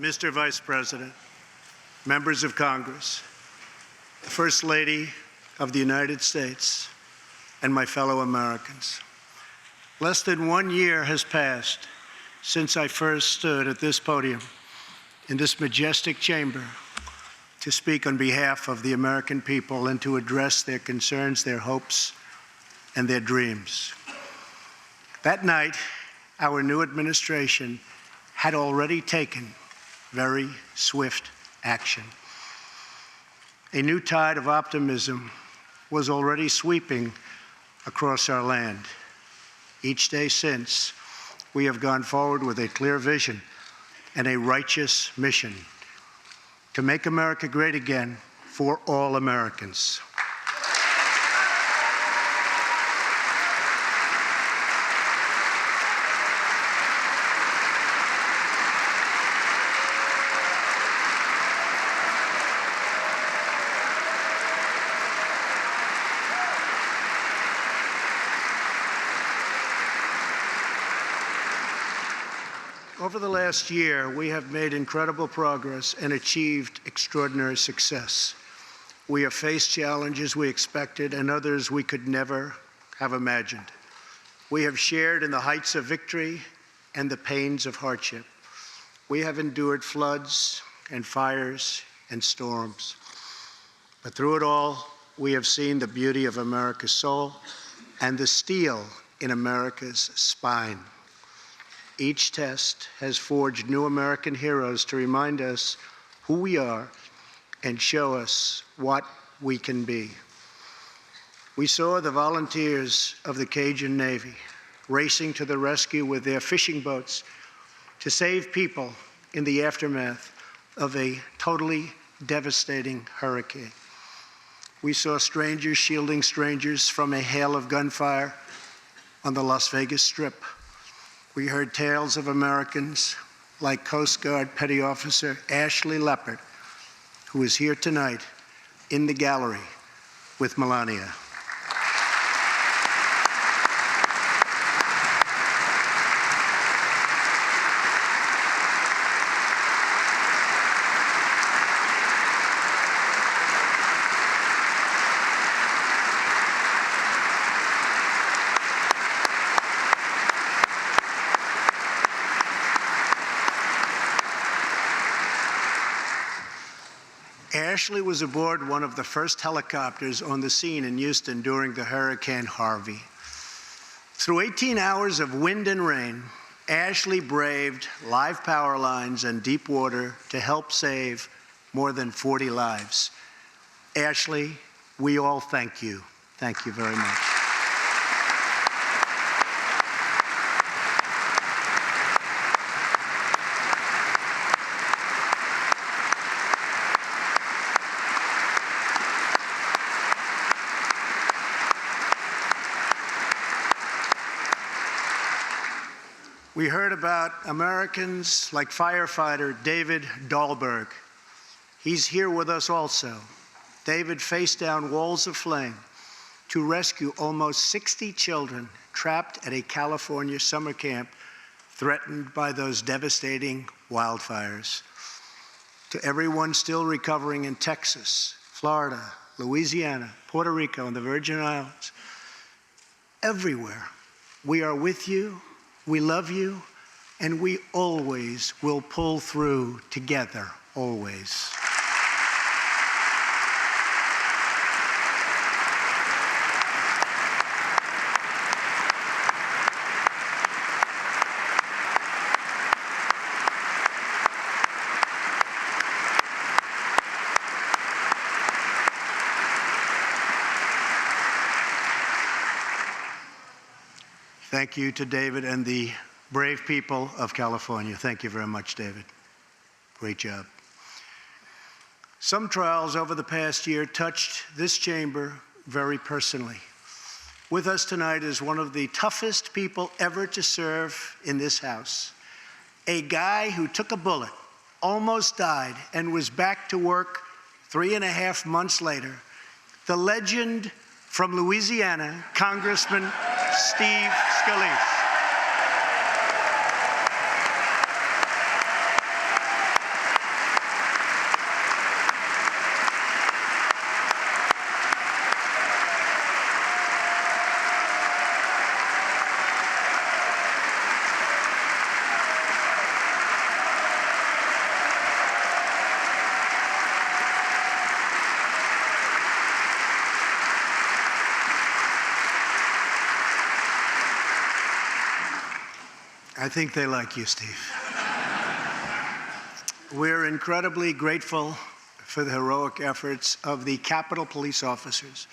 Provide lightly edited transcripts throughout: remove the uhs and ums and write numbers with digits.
Mr. Vice President, members of Congress, the First Lady of the United States, and my fellow Americans. Less than 1 year has passed since I first stood at this podium in this majestic chamber to speak on behalf of the American people and to address their concerns, their hopes, and their dreams. That night, our new administration had already taken very swift action. A new tide of optimism was already sweeping across our land. Each day since, we have gone forward with a clear vision and a righteous mission to make America great again for all Americans. Over the last year, we have made incredible progress and achieved extraordinary success. We have faced challenges we expected and others we could never have imagined. We have shared in the heights of victory and the pains of hardship. We have endured floods and fires and storms. But through it all, we have seen the beauty of America's soul and the steel in America's spine. Each test has forged new American heroes to remind us who we are and show us what we can be. We saw the volunteers of the Cajun Navy racing to the rescue with their fishing boats to save people in the aftermath of a totally devastating hurricane. We saw strangers shielding strangers from a hail of gunfire on the Las Vegas Strip. We heard tales of Americans like Coast Guard Petty Officer Ashley Leopard, who is here tonight in the gallery with Melania. Ashley was aboard one of the first helicopters on the scene in Houston during the Hurricane Harvey. Through 18 hours of wind and rain, Ashley braved live power lines and deep water to help save more than 40 lives. Ashley, we all thank you. Thank you very much. We heard about Americans like firefighter David Dahlberg. He's here with us also. David faced down walls of flame to rescue almost 60 children trapped at a California summer camp threatened by those devastating wildfires. To everyone still recovering in Texas, Florida, Louisiana, Puerto Rico, and the Virgin Islands, everywhere, we are with you. We love you, and we always will pull through together, always. Thank you to David and the brave people of California. Thank you very much, David. Great job. Some trials over the past year touched this chamber very personally. With us tonight is one of the toughest people ever to serve in this House. A guy who took a bullet, almost died, and was back to work 3.5 months later. The legend from Louisiana, Congressman Steve Scalise. I think they like you, Steve. We're incredibly grateful for the heroic efforts of the Capitol Police officers,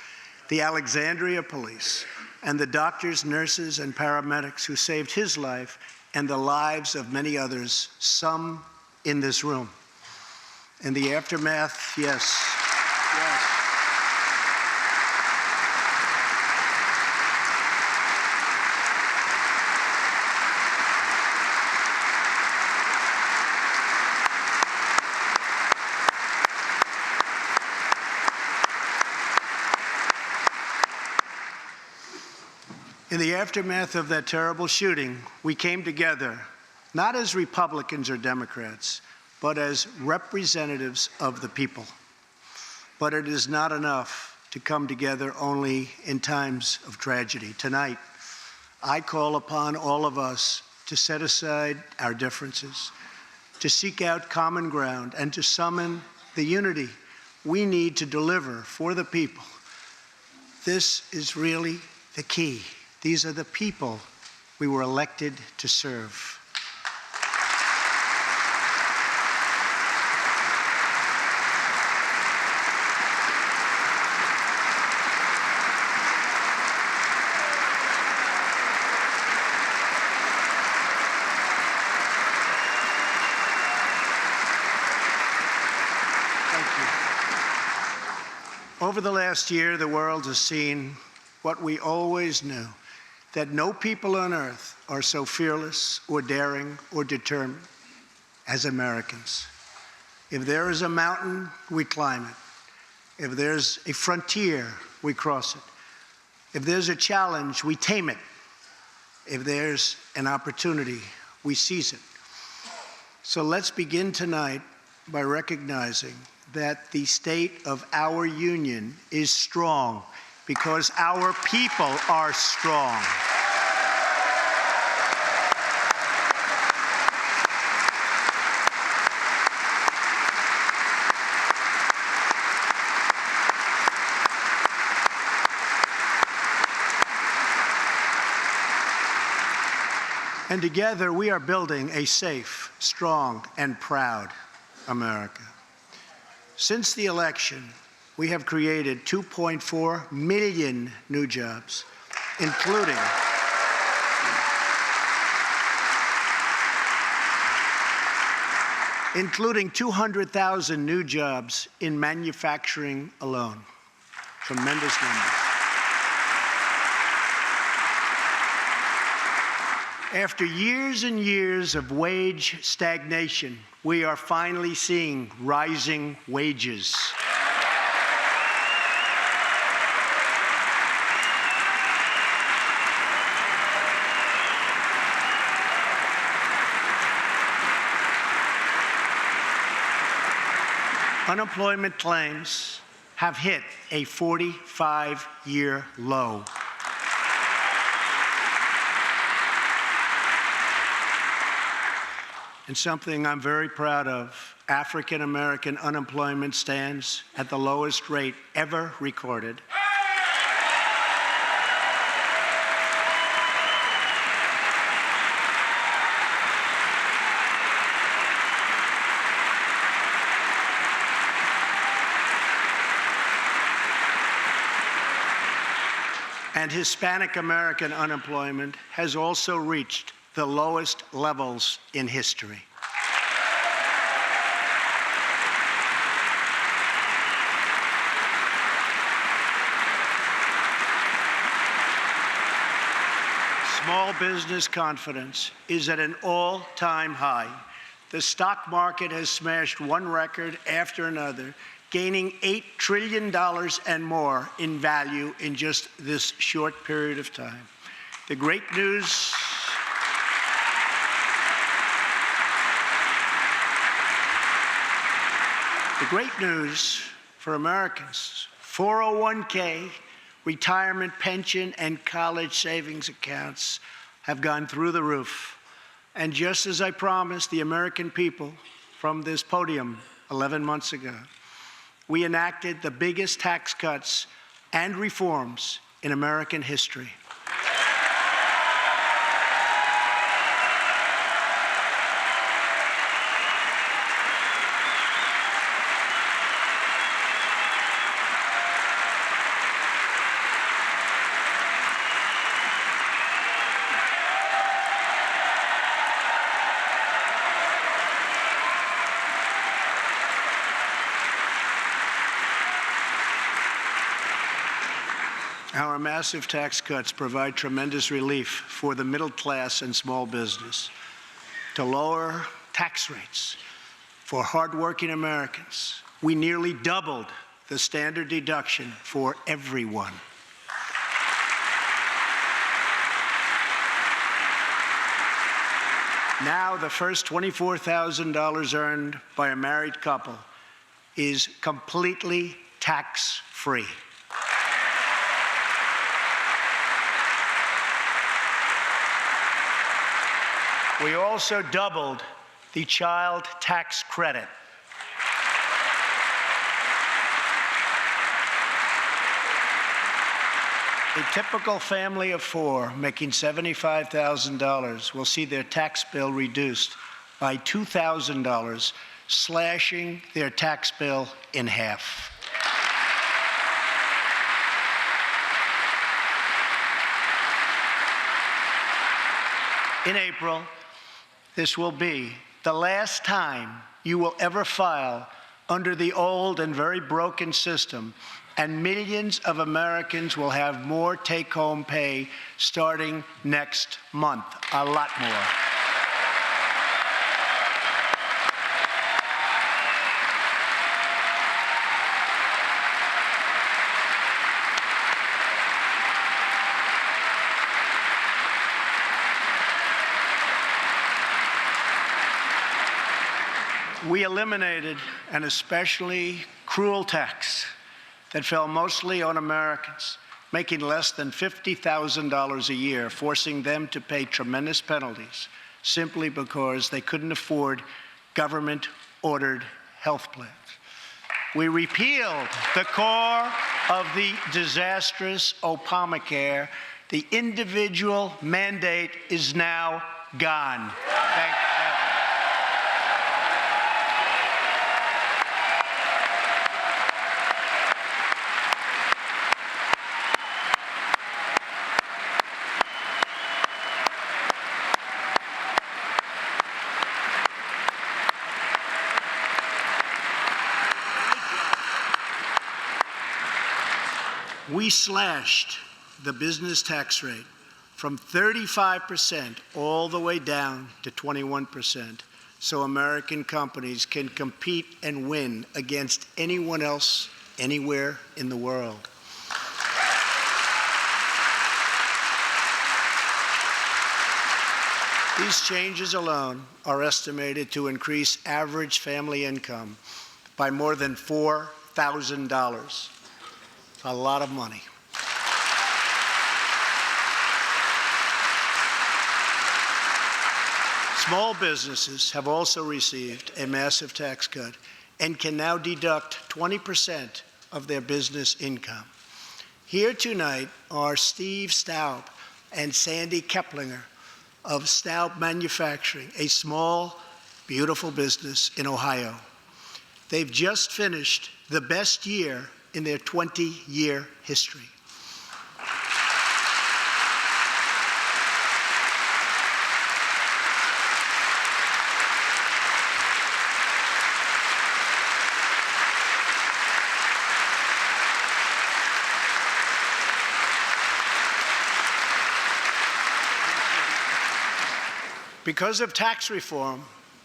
the Alexandria Police, and the doctors, nurses, and paramedics who saved his life and the lives of many others, some in this room. In the aftermath, yes. In the aftermath of that terrible shooting, we came together, not as Republicans or Democrats, but as representatives of the people. But it is not enough to come together only in times of tragedy. Tonight, I call upon all of us to set aside our differences, to seek out common ground, and to summon the unity we need to deliver for the people. This is really the key. These are the people we were elected to serve. Thank you. Over the last year, the world has seen what we always knew, that no people on earth are so fearless or daring or determined as Americans. If there is a mountain, we climb it. If there's a frontier, we cross it. If there's a challenge, we tame it. If there's an opportunity, we seize it. So let's begin tonight by recognizing that the state of our union is strong, because our people are strong. And together we are building a safe, strong, and proud America. Since the election, we have created 2.4 million new jobs, including 200,000 new jobs in manufacturing alone. Tremendous numbers. After years and years of wage stagnation, we are finally seeing rising wages. Unemployment claims have hit a 45-year low. And something I'm very proud of, African American unemployment stands at the lowest rate ever recorded. And Hispanic American unemployment has also reached the lowest levels in history. Small business confidence is at an all-time high. The stock market has smashed one record after another, gaining $8 trillion and more in value in just this short period of time. The great news for Americans, 401k, retirement pension, and college savings accounts have gone through the roof. And just as I promised the American people from this podium 11 months ago, we enacted the biggest tax cuts and reforms in American history. Our massive tax cuts provide tremendous relief for the middle class and small business. To lower tax rates for hardworking Americans, we nearly doubled the standard deduction for everyone. Now, the first $24,000 earned by a married couple is completely tax-free. We also doubled the child tax credit. A typical family of four making $75,000 will see their tax bill reduced by $2,000, slashing their tax bill in half. In April, this will be the last time you will ever file under the old and very broken system, and millions of Americans will have more take-home pay starting next month, a lot more. We eliminated an especially cruel tax that fell mostly on Americans making less than $50,000 a year, forcing them to pay tremendous penalties simply because they couldn't afford government-ordered health plans. We repealed the core of the disastrous Obamacare. The individual mandate is now gone. Thank heaven. We slashed the business tax rate from 35% all the way down to 21%, so American companies can compete and win against anyone else anywhere in the world. These changes alone are estimated to increase average family income by more than $4,000. A lot of money. Small businesses have also received a massive tax cut and can now deduct 20% of their business income. Here tonight are Steve Staub and Sandy Keplinger of Staub Manufacturing, a small, beautiful business in Ohio. They've just finished the best year in their 20-year history. Because of tax reform,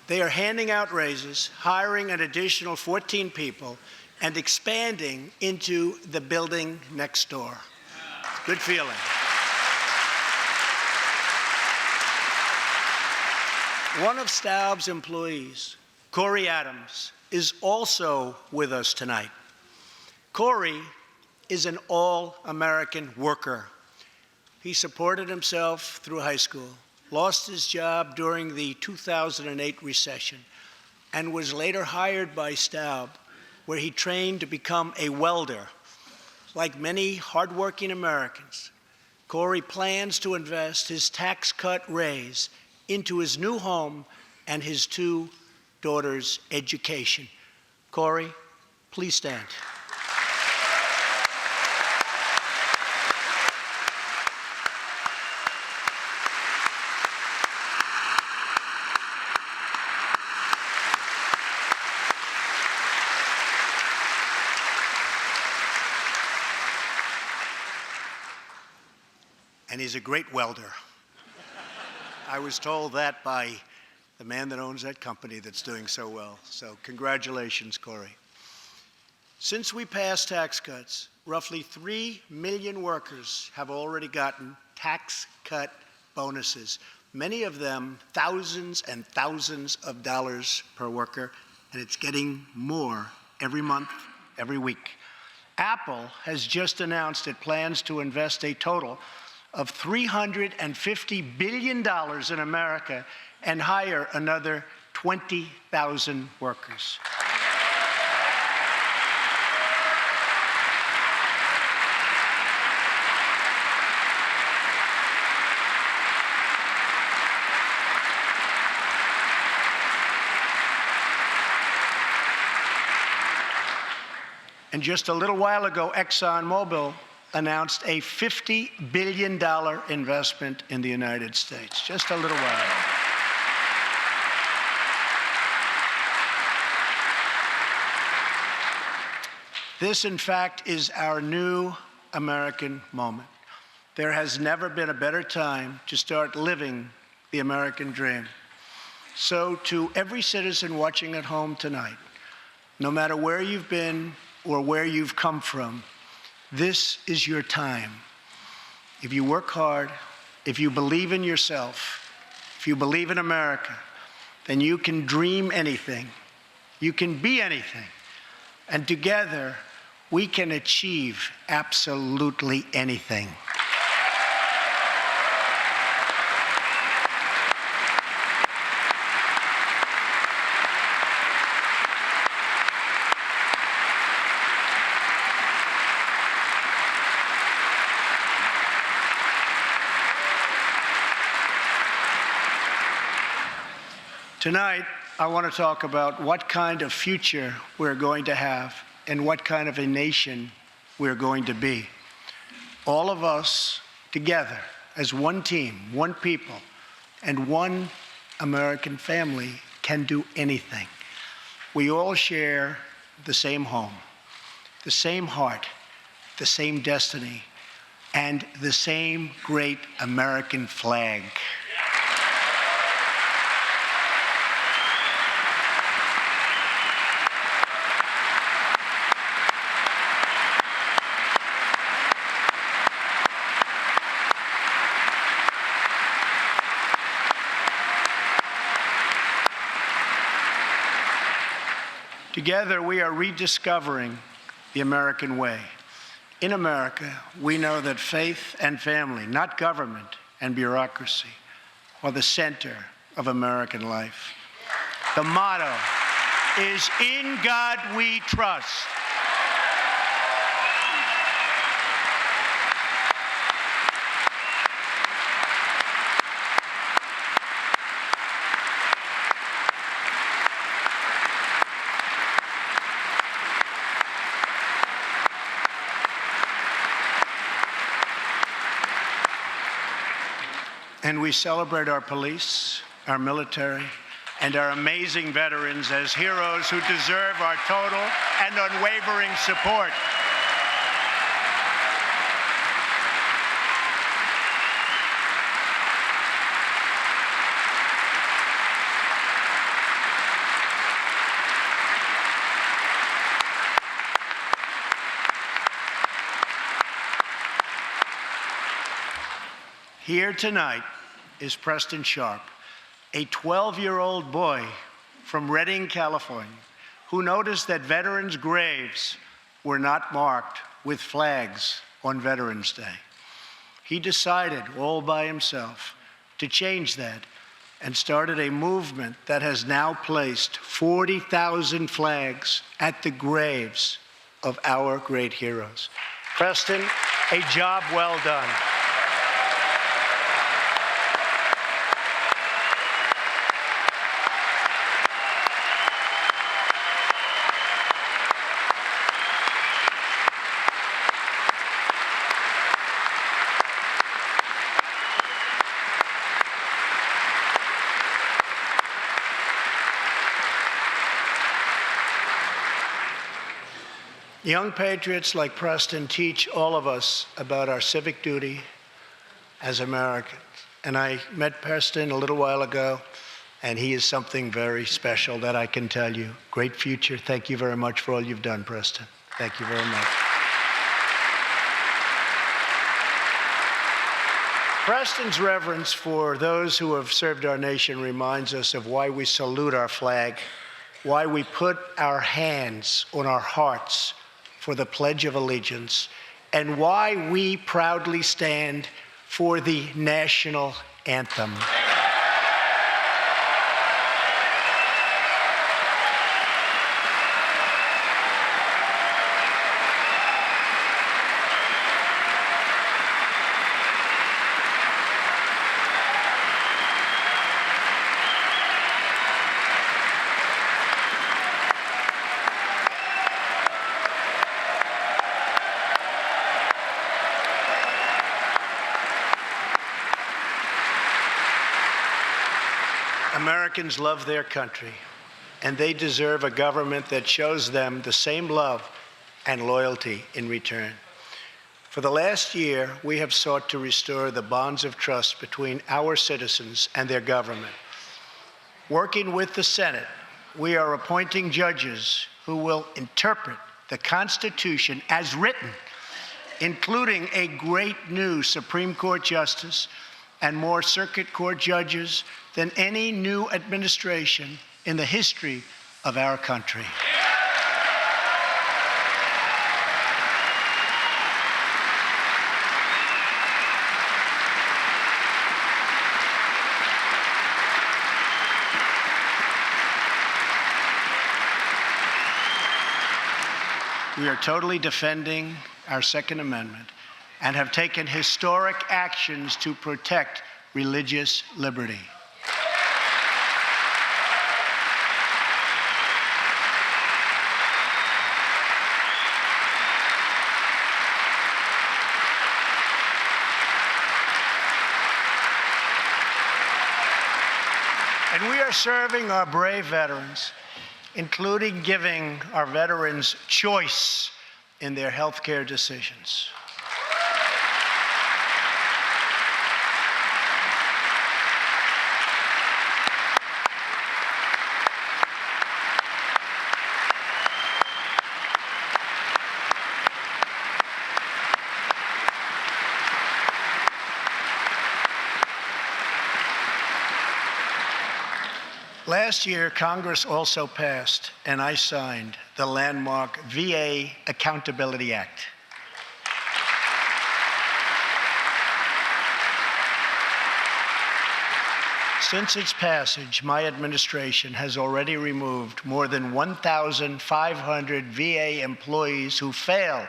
they are handing out raises, hiring an additional 14 people, and expanding into the building next door. Good feeling. One of Staub's employees, Corey Adams, is also with us tonight. Corey is an all-American worker. He supported himself through high school, lost his job during the 2008 recession, and was later hired by Staub, where he trained to become a welder. Like many hardworking Americans, Corey plans to invest his tax cut raise into his new home and his two daughters' education. Corey, please stand. and he's a great welder. I was told that by the man that owns that company that's doing so well. So congratulations, Corey. Since we passed tax cuts, roughly 3 million workers have already gotten tax cut bonuses, many of them thousands and thousands of dollars per worker, and it's getting more every month, every week. Apple has just announced it plans to invest a total of $350 billion in America and hire another 20,000 workers. And just a little while ago, ExxonMobil announced a $50 billion investment in the United States, just a little while ago. This, in fact, is our new American moment. There has never been a better time to start living the American dream. So to every citizen watching at home tonight, no matter where you've been or where you've come from, this is your time. If you work hard, if you believe in yourself, if you believe in America, then you can dream anything. You can be anything. And together, we can achieve absolutely anything. Tonight, I want to talk about what kind of future we're going to have and what kind of a nation we're going to be. All of us together as one team, one people, and one American family can do anything. We all share the same home, the same heart, the same destiny, and the same great American flag. Together, we are rediscovering the American way. In America, we know that faith and family, not government and bureaucracy, are the center of American life. The motto is, "In God we trust." And we celebrate our police, our military, and our amazing veterans as heroes who deserve our total and unwavering support. Here tonight is Preston Sharp, a 12-year-old boy from Redding, California, who noticed that veterans' graves were not marked with flags on Veterans Day. He decided all by himself to change that and started a movement that has now placed 40,000 flags at the graves of our great heroes. Preston, a job well done. Young patriots like Preston teach all of us about our civic duty, as Americans. And I met Preston a little while ago, and he is something very special that I can tell you. Great future. Thank you very much for all you've done, Preston. Thank you very much. Preston's reverence for those who have served our nation reminds us of why we salute our flag, why we put our hands on our hearts for the Pledge of Allegiance, and why we proudly stand for the national anthem. Americans love their country, and they deserve a government that shows them the same love and loyalty in return. For the last year, we have sought to restore the bonds of trust between our citizens and their government. Working with the Senate, we are appointing judges who will interpret the Constitution as written, including a great new Supreme Court justice and more circuit court judges than any new administration in the history of our country. We are totally defending our Second Amendment and have taken historic actions to protect religious liberty. And we are serving our brave veterans, including giving our veterans choice in their health care decisions. Last year, Congress also passed, and I signed, the landmark VA Accountability Act. Since its passage, my administration has already removed more than 1,500 VA employees who failed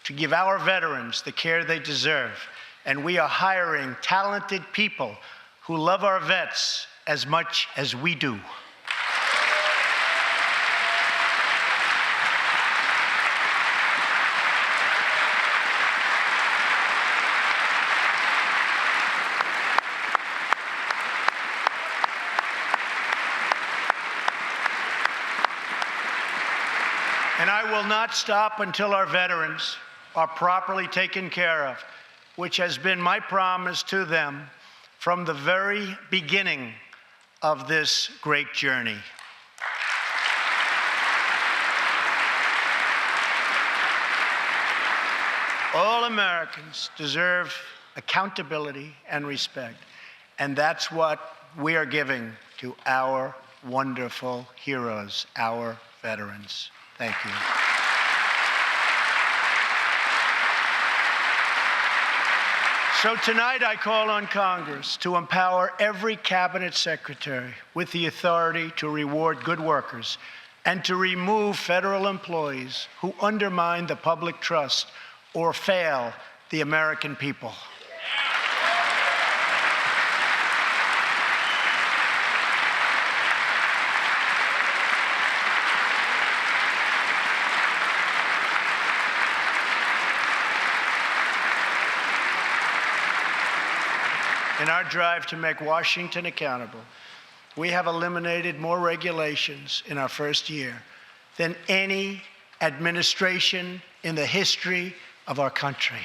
to give our veterans the care they deserve, and we are hiring talented people who love our vets as much as we do. And I will not stop until our veterans are properly taken care of, which has been my promise to them from the very beginning of this great journey. All Americans deserve accountability and respect, and that's what we are giving to our wonderful heroes, our veterans. Thank you. So tonight I call on Congress to empower every cabinet secretary with the authority to reward good workers and to remove federal employees who undermine the public trust or fail the American people. In our drive to make Washington accountable, we have eliminated more regulations in our first year than any administration in the history of our country.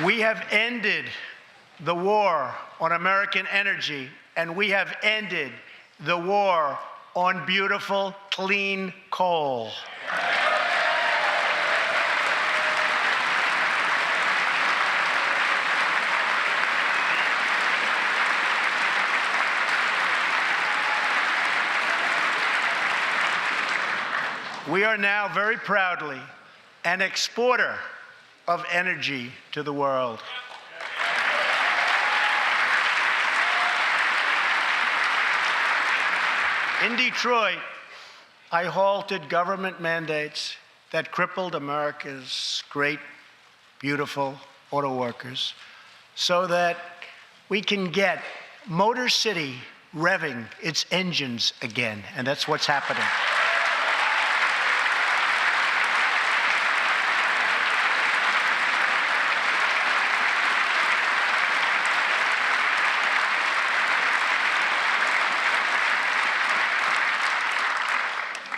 We have ended the war on American energy, and we have ended the war on beautiful, clean coal. We are now very proudly an exporter of energy to the world. In Detroit, I halted government mandates that crippled America's great, beautiful auto workers so that we can get Motor City revving its engines again, and that's what's happening.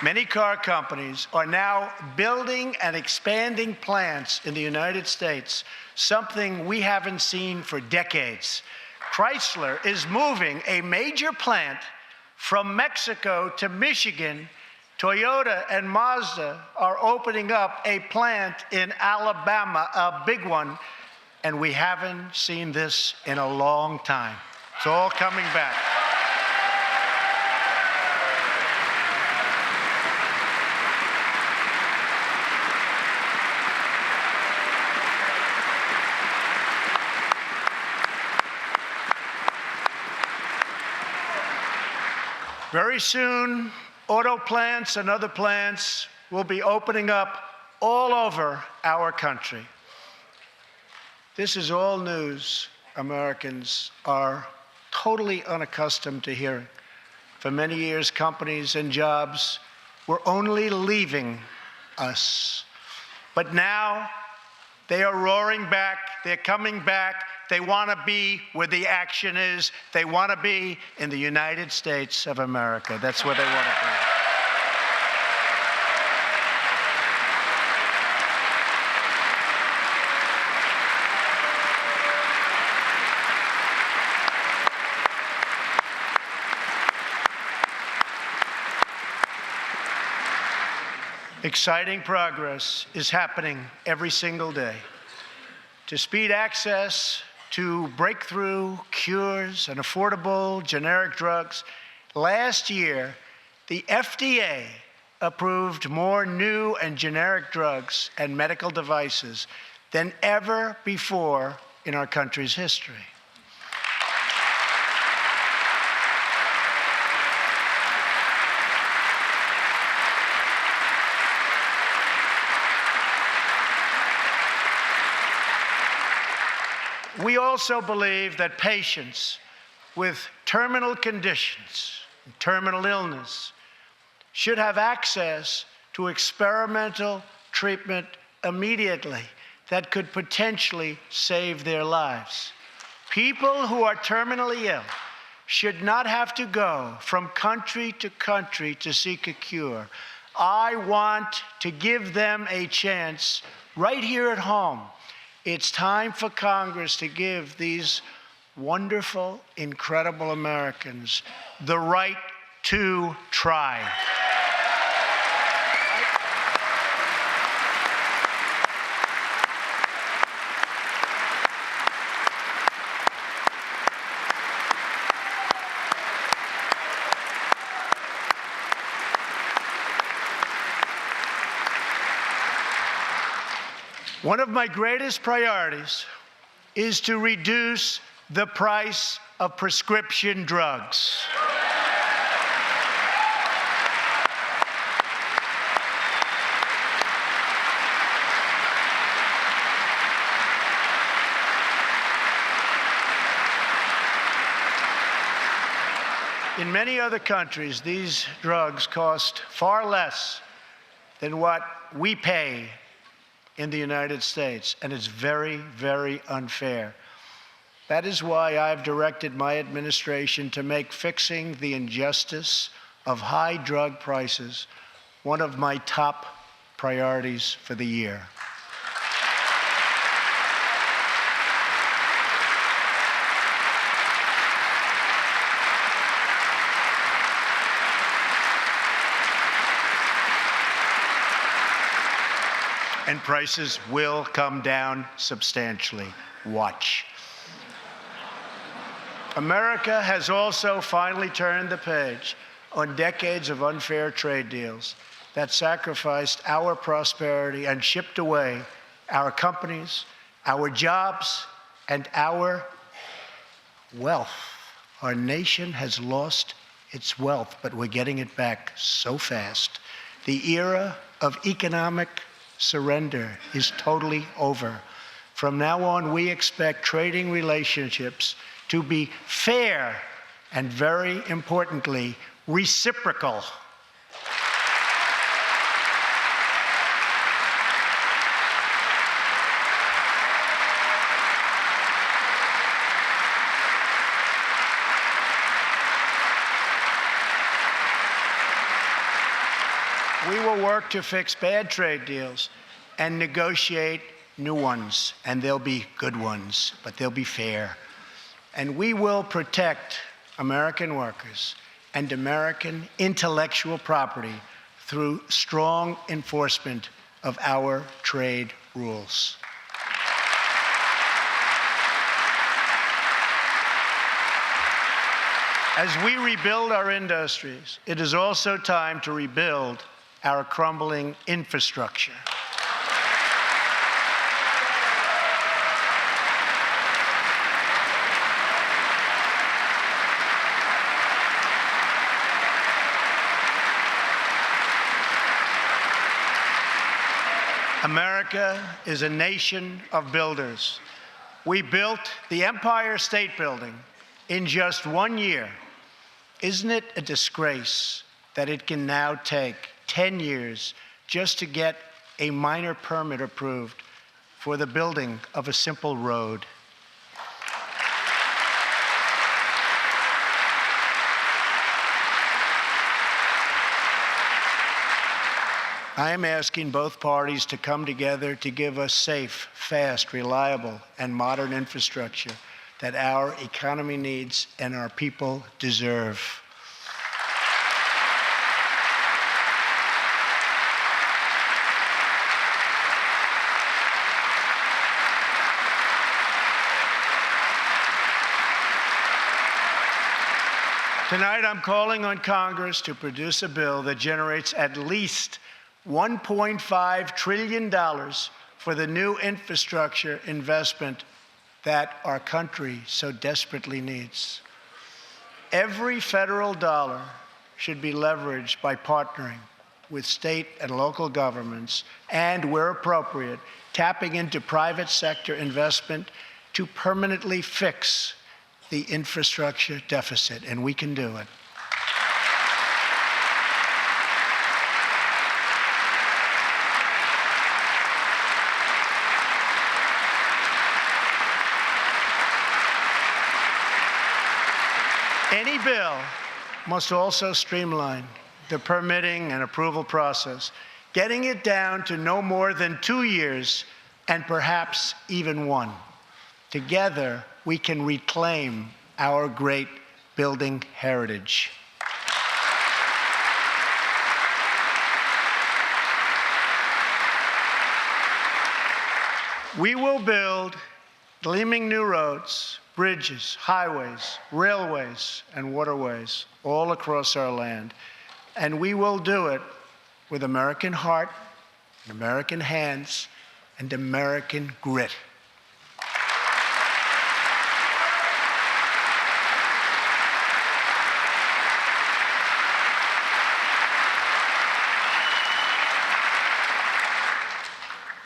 Many car companies are now building and expanding plants in the United States, something we haven't seen for decades. Chrysler is moving a major plant from Mexico to Michigan. Toyota and Mazda are opening up a plant in Alabama, a big one, and we haven't seen this in a long time. It's all coming back. Very soon, auto plants and other plants will be opening up all over our country. This is all news Americans are totally unaccustomed to hearing. For many years, companies and jobs were only leaving us. But now, they are roaring back, they're coming back. They want to be where the action is. They want to be in the United States of America. That's where they want to be. Exciting progress is happening every single day. To speed access to breakthrough cures and affordable generic drugs, last year, the FDA approved more new and generic drugs and medical devices than ever before in our country's history. We also believe that patients with terminal conditions, terminal illness, should have access to experimental treatment immediately that could potentially save their lives. People who are terminally ill should not have to go from country to seek a cure. I want to give them a chance right here at home. It's time for Congress to give these wonderful, incredible Americans the right to try. One of my greatest priorities is to reduce the price of prescription drugs. In many other countries, these drugs cost far less than what we pay in the United States, and it's very, very unfair. That is why I've directed my administration to make fixing the injustice of high drug prices one of my top priorities for the year. and prices will come down substantially. Watch. America has also finally turned the page on decades of unfair trade deals that sacrificed our prosperity and shipped away our companies, our jobs, and our wealth. Our nation has lost its wealth, but we're getting it back so fast. The era of economic surrender is totally over. From now on, we expect trading relationships to be fair and, very importantly, reciprocal. We will work to fix bad trade deals and negotiate new ones, and they'll be good ones, but they'll be fair. And we will protect American workers and American intellectual property through strong enforcement of our trade rules. As we rebuild our industries, it is also time to rebuild our crumbling infrastructure. America is a nation of builders. We built the Empire State Building in just 1 year. Isn't it a disgrace that it can now take 10 years just to get a minor permit approved for the building of a simple road? I am asking both parties to come together to give us safe, fast, reliable, and modern infrastructure that our economy needs and our people deserve. Tonight, I'm calling on Congress to produce a bill that generates at least $1.5 trillion for the new infrastructure investment that our country so desperately needs. Every federal dollar should be leveraged by partnering with state and local governments and, where appropriate, tapping into private sector investment to permanently fix the infrastructure deficit, and we can do it. Any bill must also streamline the permitting and approval process, getting it down to no more than 2 years and perhaps even 1. Together, we can reclaim our great building heritage. We will build gleaming new roads, bridges, highways, railways, and waterways all across our land. And we will do it with American heart, and American hands, and American grit.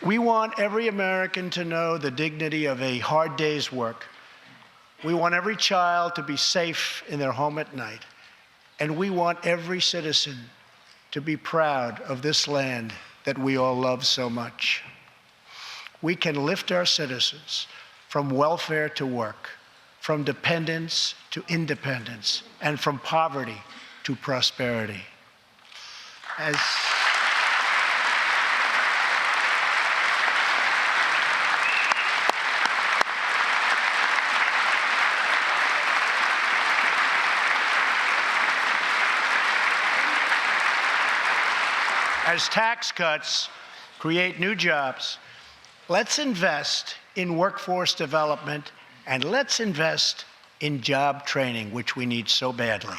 We want every American to know the dignity of a hard day's work. We want every child to be safe in their home at night. And we want every citizen to be proud of this land that we all love so much. We can lift our citizens from welfare to work, from dependence to independence, and from poverty to prosperity. As tax cuts create new jobs. Let's invest in workforce development, and let's invest in job training, which we need so badly.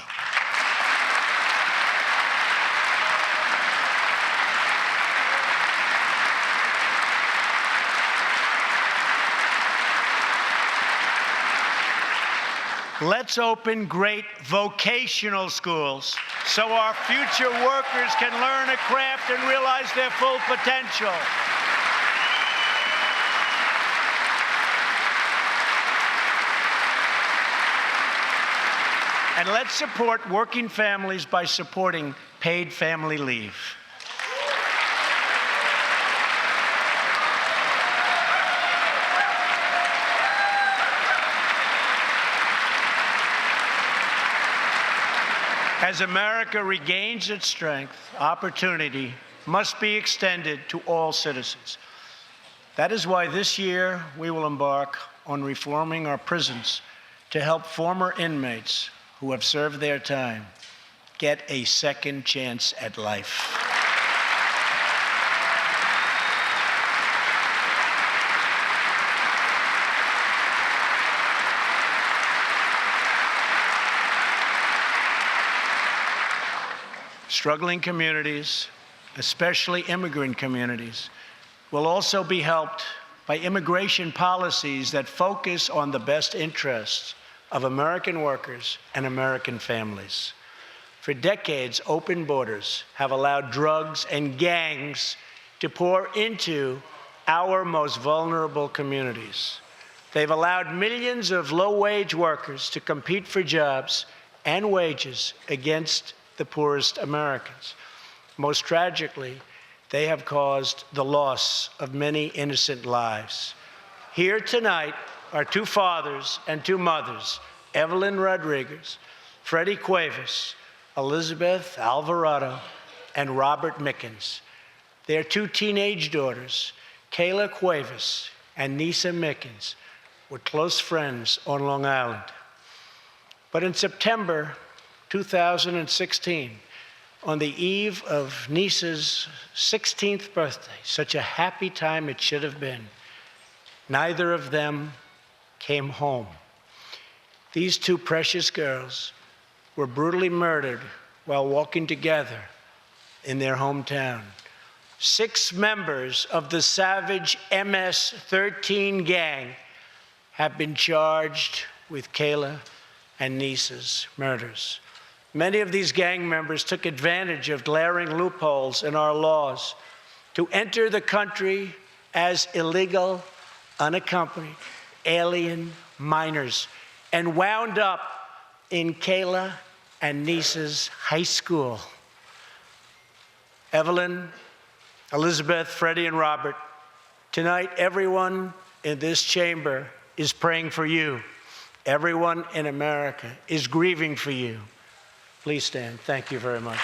Let's open great vocational schools so our future workers can learn a craft and realize their full potential. And let's support working families by supporting paid family leave. As America regains its strength, opportunity must be extended to all citizens. That is why this year we will embark on reforming our prisons to help former inmates who have served their time get a second chance at life. Struggling communities, especially immigrant communities, will also be helped by immigration policies that focus on the best interests of American workers and American families. For decades, open borders have allowed drugs and gangs to pour into our most vulnerable communities. They've allowed millions of low-wage workers to compete for jobs and wages against the poorest Americans. Most tragically, they have caused the loss of many innocent lives. Here tonight are two fathers and two mothers, Evelyn Rodriguez, Freddie Cuevas, Elizabeth Alvarado, and Robert Mickens. Their two teenage daughters, Kayla Cuevas and Nisa Mickens, were close friends on Long Island. But in September 2016, on the eve of Nisa's 16th birthday, such a happy time it should have been, neither of them came home. These two precious girls were brutally murdered while walking together in their hometown. 6 members of the savage MS-13 gang have been charged with Kayla and Nisa's murders. Many of these gang members took advantage of glaring loopholes in our laws to enter the country as illegal, unaccompanied, alien minors and wound up in Kayla and Nisa's high school. Evelyn, Elizabeth, Freddie, and Robert, tonight everyone in this chamber is praying for you. Everyone in America is grieving for you. Please stand. Thank you very much.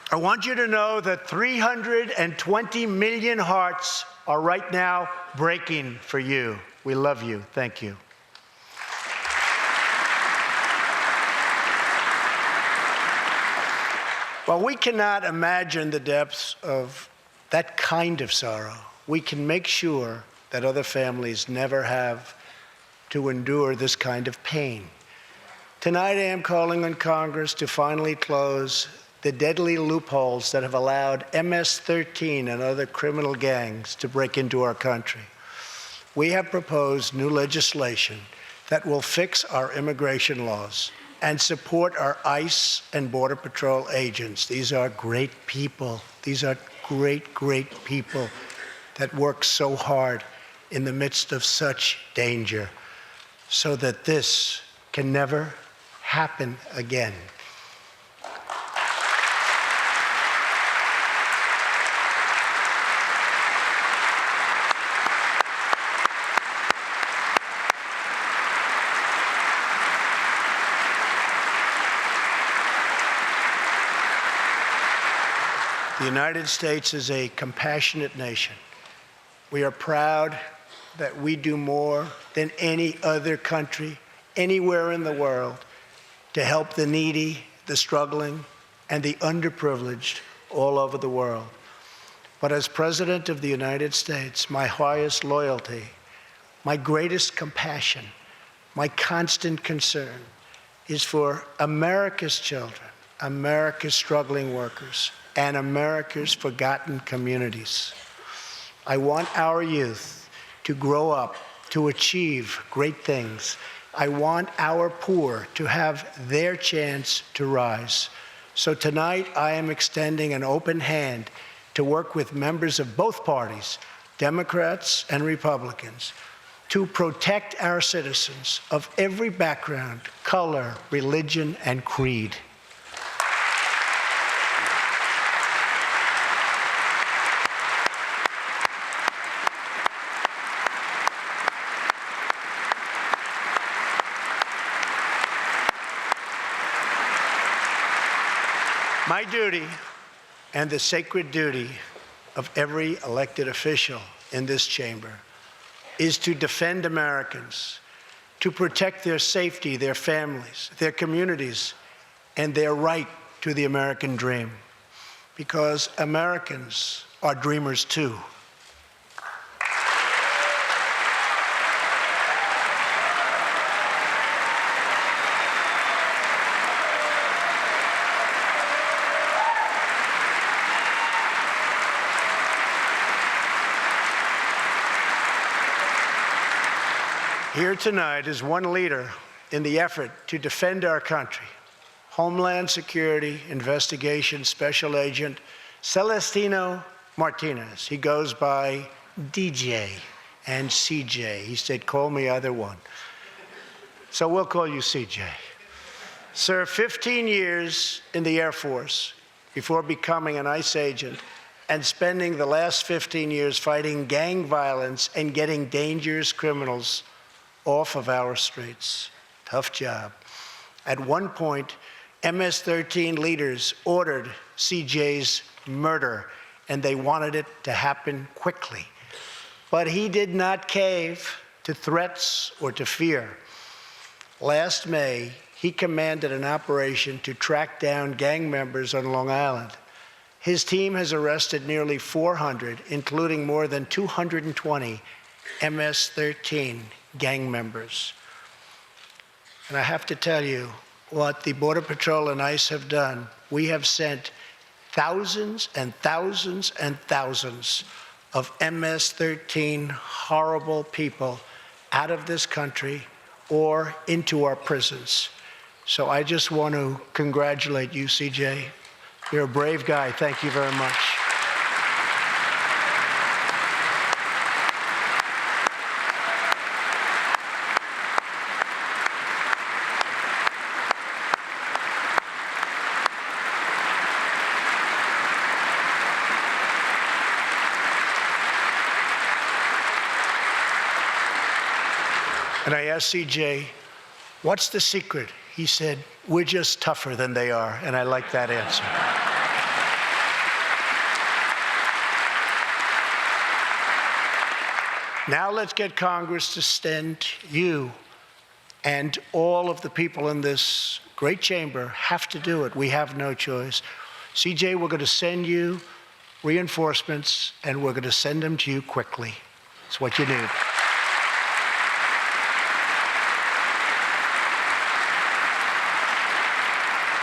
I want you to know that 320 million hearts are right now breaking for you. We love you. Thank you. While we cannot imagine the depths of that kind of sorrow, we can make sure that other families never have to endure this kind of pain. Tonight I am calling on Congress to finally close the deadly loopholes that have allowed MS-13 and other criminal gangs to break into our country. We have proposed new legislation that will fix our immigration laws and support our ICE and Border Patrol agents. These are great people. These are great, great people that work so hard in the midst of such danger so that this can never happen again. The United States is a compassionate nation. We are proud that we do more than any other country anywhere in the world to help the needy, the struggling, and the underprivileged all over the world. But as President of the United States, my highest loyalty, my greatest compassion, my constant concern is for America's children, America's struggling workers, and America's forgotten communities. I want our youth to grow up to achieve great things. I want our poor to have their chance to rise. So tonight, I am extending an open hand to work with members of both parties, Democrats and Republicans, to protect our citizens of every background, color, religion, and creed. My duty, and the sacred duty of every elected official in this chamber, is to defend Americans, to protect their safety, their families, their communities, and their right to the American dream. Because Americans are dreamers too. Here tonight is one leader in the effort to defend our country, Homeland Security Investigation Special Agent Celestino Martinez. He goes by DJ and CJ. He said, call me either one. So we'll call you CJ. Served 15 years in the Air Force before becoming an ICE agent and spending the last 15 years fighting gang violence and getting dangerous criminals off of our streets. Tough job. At one point, MS-13 leaders ordered CJ's murder, and they wanted it to happen quickly. But he did not cave to threats or to fear. Last May, he commanded an operation to track down gang members on Long Island. His team has arrested nearly 400, including more than 220 MS-13 gang members. And I have to tell you what the Border Patrol and ICE have done. We have sent thousands and thousands and thousands of MS-13 horrible people out of this country or into our prisons. So I just want to congratulate you, CJ. You're a brave guy. Thank you very much. And I asked CJ, what's the secret? He said, we're just tougher than they are. And I like that answer. Now let's get Congress to send you, and all of the people in this great chamber have to do it. We have no choice. CJ, we're going to send you reinforcements, and we're going to send them to you quickly. It's what you need.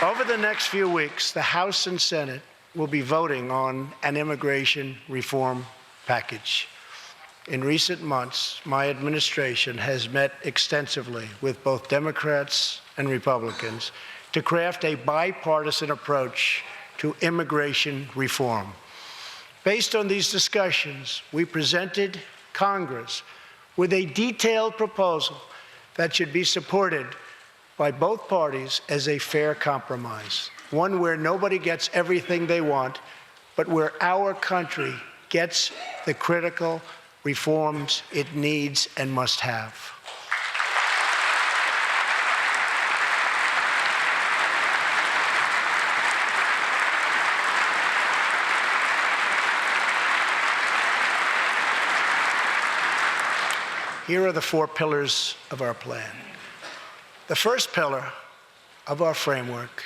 Over the next few weeks, the House and Senate will be voting on an immigration reform package. In recent months, my administration has met extensively with both Democrats and Republicans to craft a bipartisan approach to immigration reform. Based on these discussions, we presented Congress with a detailed proposal that should be supported by both parties as a fair compromise, one where nobody gets everything they want, but where our country gets the critical reforms it needs and must have. Here are the 4 pillars of our plan. The first pillar of our framework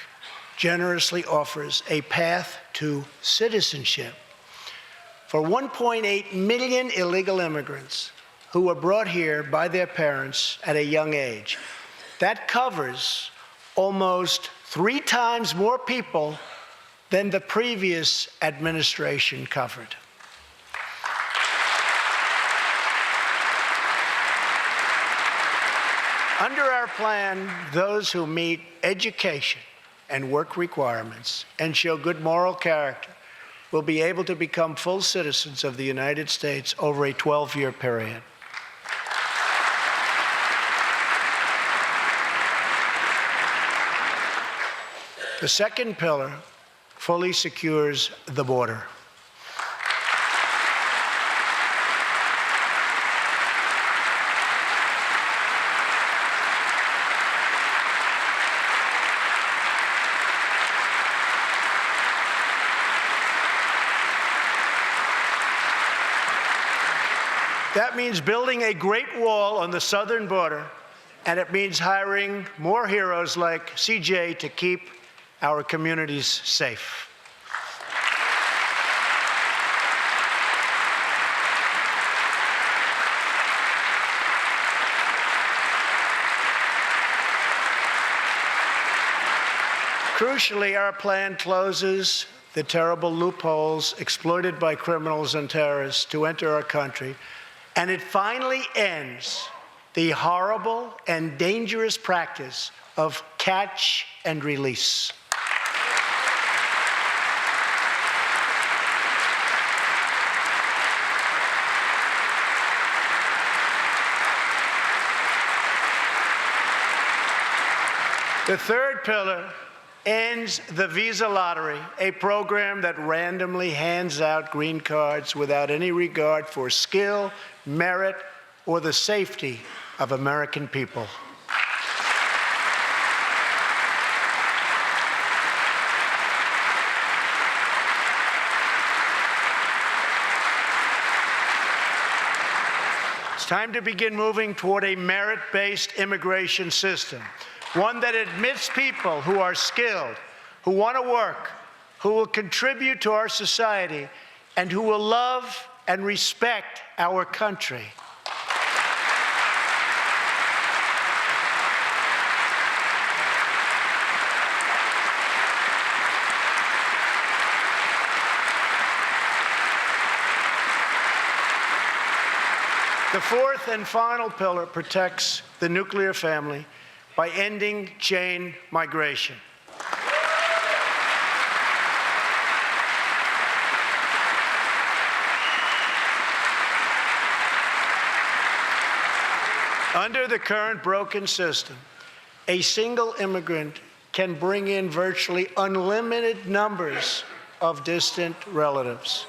generously offers a path to citizenship for 1.8 million illegal immigrants who were brought here by their parents at a young age. That covers almost 3 times more people than the previous administration covered. Under our plan, those who meet education and work requirements and show good moral character will be able to become full citizens of the United States over a 12-year period. The second pillar fully secures the border. That means building a great wall on the southern border, and it means hiring more heroes like CJ to keep our communities safe. Crucially, our plan closes the terrible loopholes exploited by criminals and terrorists to enter our country, and it finally ends the horrible and dangerous practice of catch and release. The third pillar ends the visa lottery, a program that randomly hands out green cards without any regard for skill, merit, or the safety of American people. It's time to begin moving toward a merit-based immigration system, one that admits people who are skilled, who want to work, who will contribute to our society, and who will love and respect our country. The fourth and final pillar protects the nuclear family by ending chain migration. Under the current broken system, a single immigrant can bring in virtually unlimited numbers of distant relatives.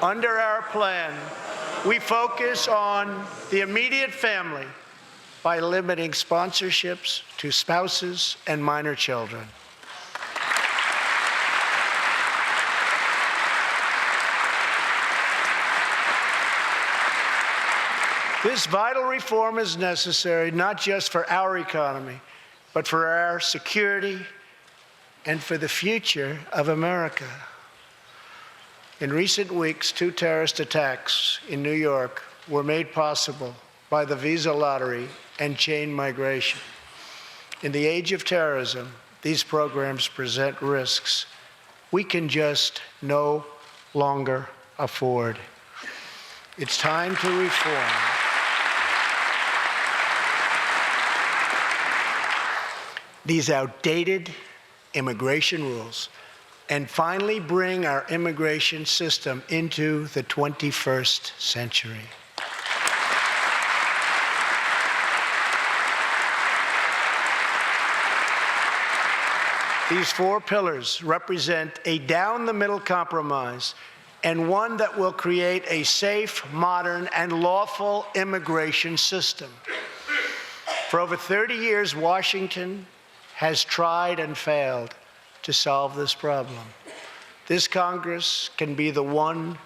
Under our plan, we focus on the immediate family by limiting sponsorships to spouses and minor children. This vital reform is necessary not just for our economy, but for our security and for the future of America. In recent weeks, 2 terrorist attacks in New York were made possible by the visa lottery and chain migration. In the age of terrorism, these programs present risks we can just no longer afford. It's time to reform. these outdated immigration rules and finally bring our immigration system into the 21st century. These four pillars represent a down-the-middle compromise and one that will create a safe, modern, and lawful immigration system. For over 30 years, Washington has tried and failed to solve this problem. This Congress can be the one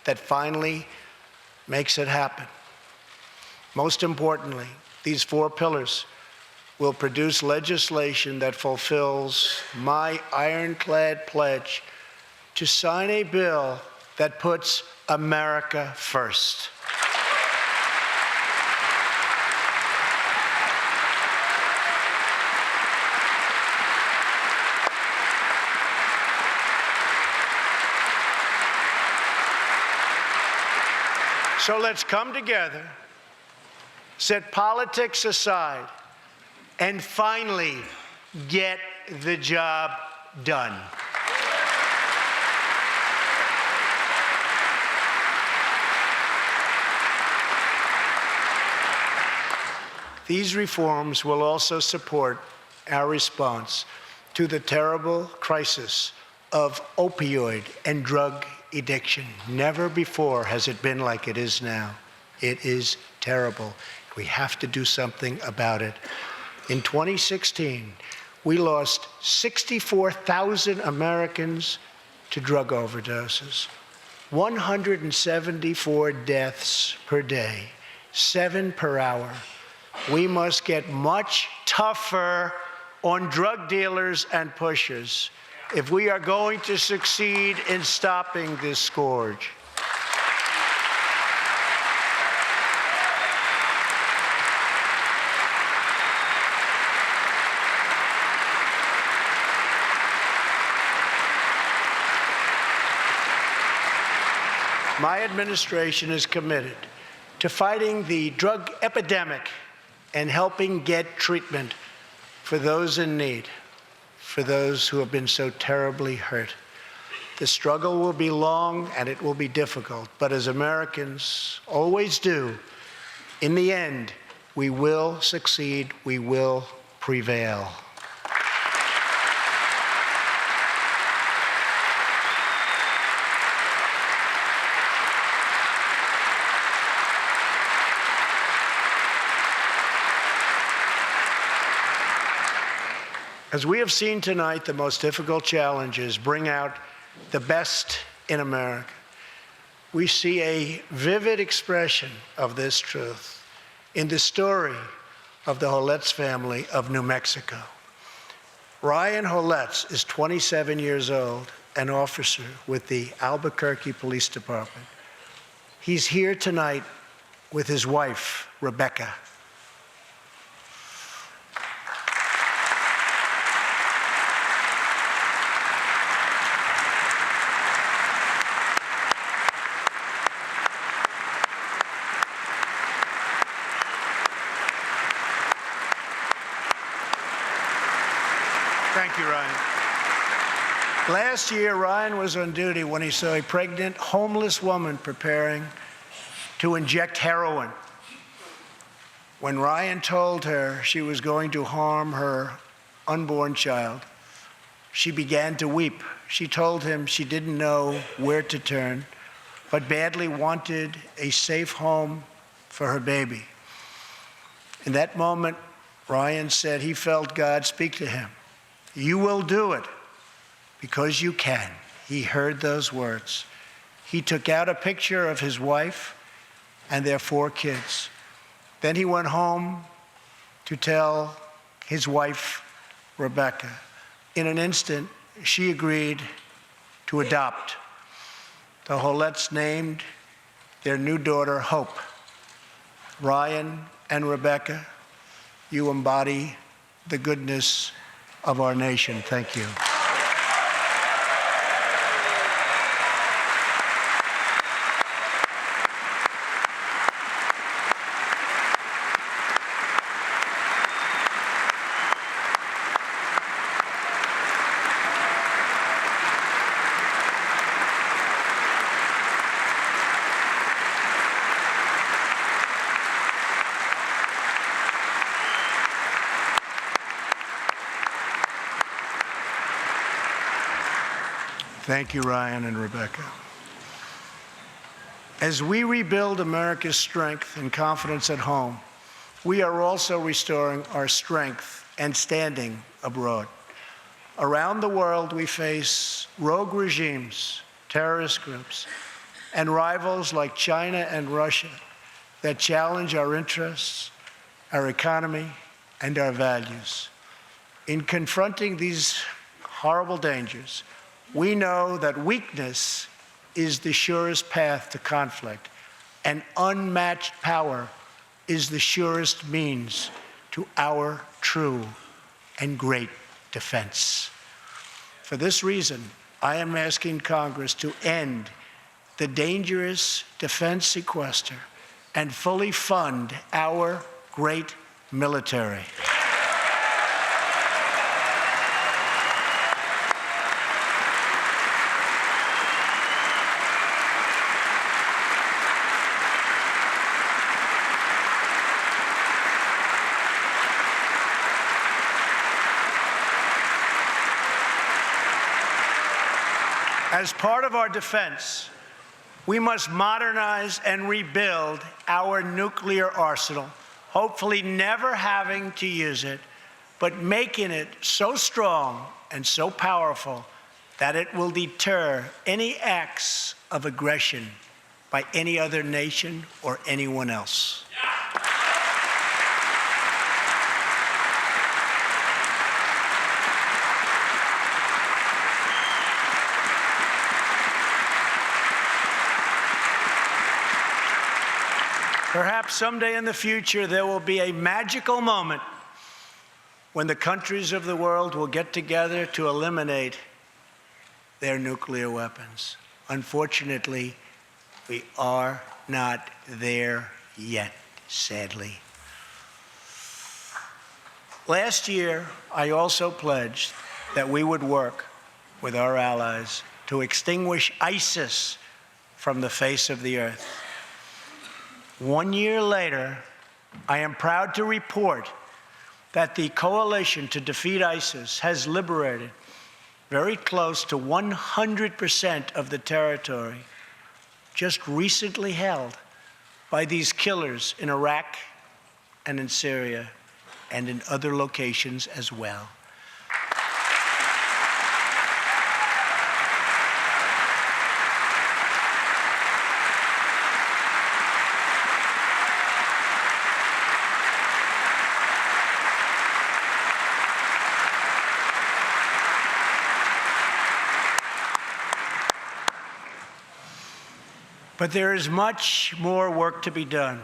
that finally makes it happen. Most importantly, these four pillars will produce legislation that fulfills my ironclad pledge to sign a bill that puts America first. So let's come together, set politics aside, and finally get the job done. These reforms will also support our response to the terrible crisis of opioid and drug addiction. Never before has it been like it is now. It is terrible. We have to do something about it. In 2016, we lost 64,000 Americans to drug overdoses, 174 deaths per day, 7 per hour. We must get much tougher on drug dealers and pushers if we are going to succeed in stopping this scourge. My administration is committed to fighting the drug epidemic and helping get treatment for those in need, for those who have been so terribly hurt. The struggle will be long and it will be difficult, but as Americans always do, in the end, we will succeed, we will prevail. As we have seen tonight, the most difficult challenges bring out the best in America. We see a vivid expression of this truth in the story of the Holetz family of New Mexico. Ryan Holetz is 27 years old, an officer with the Albuquerque Police Department. He's here tonight with his wife, Rebecca. Thank you, Ryan. Last year, Ryan was on duty when he saw a pregnant, homeless woman preparing to inject heroin. When Ryan told her she was going to harm her unborn child, she began to weep. She told him she didn't know where to turn, but badly wanted a safe home for her baby. In that moment, Ryan said he felt God speak to him. You will do it because you can. He heard those words. He took out a picture of his wife and their 4 kids. Then he went home to tell his wife, Rebecca. In an instant, she agreed to adopt. The Holetz named their new daughter Hope. Ryan and Rebecca, you embody the goodness of our nation. Thank you. Thank you, Ryan and Rebecca. As we rebuild America's strength and confidence at home, we are also restoring our strength and standing abroad. Around the world, we face rogue regimes, terrorist groups, and rivals like China and Russia that challenge our interests, our economy, and our values. In confronting these horrible dangers, we know that weakness is the surest path to conflict, and unmatched power is the surest means to our true and great defense. For this reason, I am asking Congress to end the dangerous defense sequester and fully fund our great military. As part of our defense, we must modernize and rebuild our nuclear arsenal, hopefully never having to use it, but making it so strong and so powerful that it will deter any acts of aggression by any other nation or anyone else. Perhaps someday in the future, there will be a magical moment when the countries of the world will get together to eliminate their nuclear weapons. Unfortunately, we are not there yet, sadly. Last year, I also pledged that we would work with our allies to extinguish ISIS from the face of the earth. 1 year later, I am proud to report that the coalition to defeat ISIS has liberated very close to 100% of the territory just recently held by these killers in Iraq and in Syria and in other locations as well. But there is much more work to be done.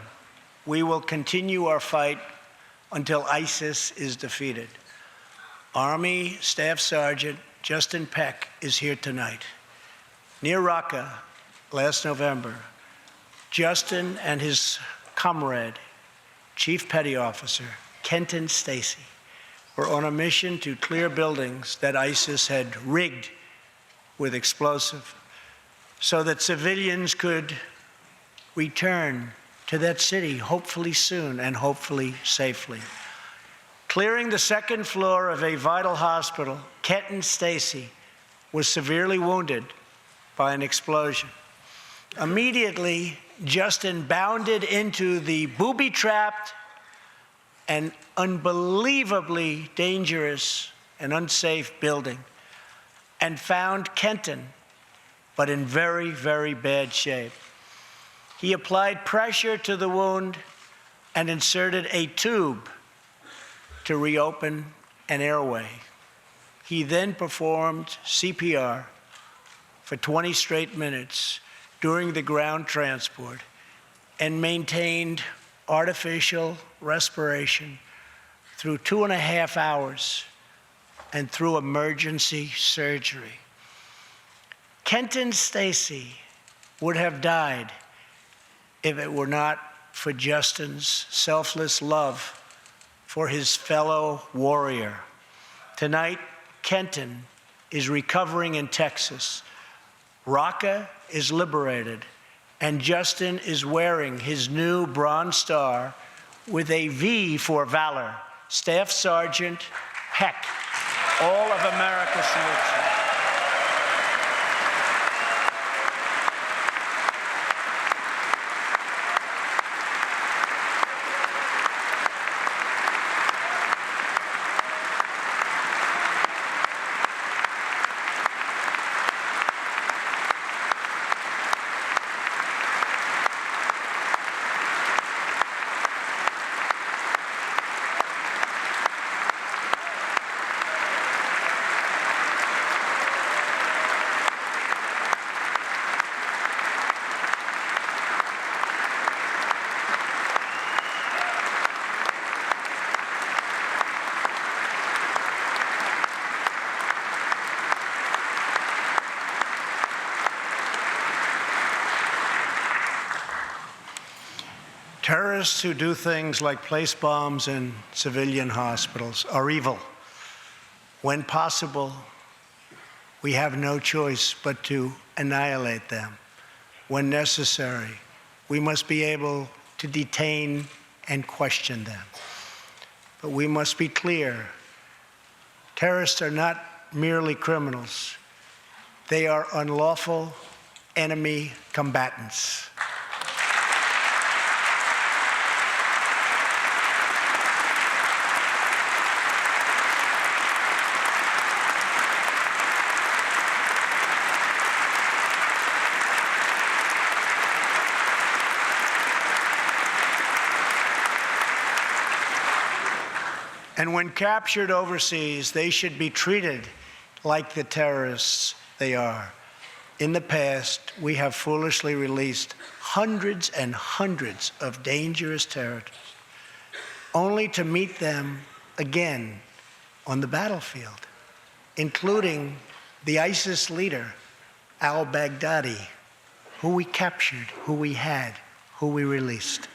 We will continue our fight until ISIS is defeated. Army Staff Sergeant Justin Peck is here tonight. Near Raqqa last November, Justin and his comrade, Chief Petty Officer Kenton Stacy, were on a mission to clear buildings that ISIS had rigged with explosive, so that civilians could return to that city, hopefully soon and hopefully safely. Clearing the second floor of a vital hospital, Kenton Stacy was severely wounded by an explosion. Immediately, Justin bounded into the booby-trapped and unbelievably dangerous and unsafe building and found Kenton, but in very, very bad shape. He applied pressure to the wound and inserted a tube to reopen an airway. He then performed CPR for 20 straight minutes during the ground transport and maintained artificial respiration through 2.5 hours and through emergency surgery. Kenton Stacy would have died if it were not for Justin's selfless love for his fellow warrior. Tonight, Kenton is recovering in Texas. Raqqa is liberated, and Justin is wearing his new Bronze Star with a V for valor. Staff Sergeant Peck, all of America salutes you. Terrorists who do things like place bombs in civilian hospitals are evil. When possible, we have no choice but to annihilate them. When necessary, we must be able to detain and question them. But we must be clear, terrorists are not merely criminals. They are unlawful enemy combatants. And when captured overseas, they should be treated like the terrorists they are. In the past, we have foolishly released hundreds and hundreds of dangerous terrorists, only to meet them again on the battlefield, including the ISIS leader, al-Baghdadi, who we captured, who we had, who we released.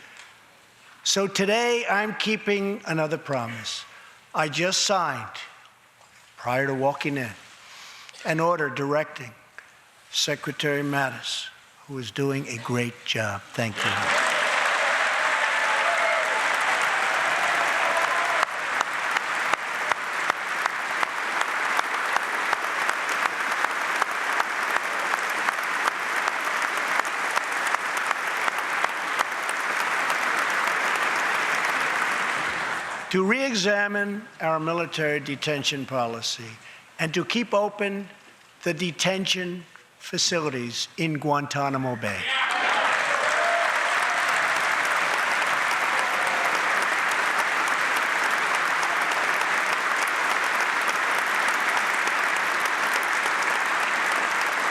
So today, I'm keeping another promise. I just signed, prior to walking in, an order directing Secretary Mattis, who is doing a great job. Thank you. To re-examine our military detention policy and to keep open the detention facilities in Guantanamo Bay.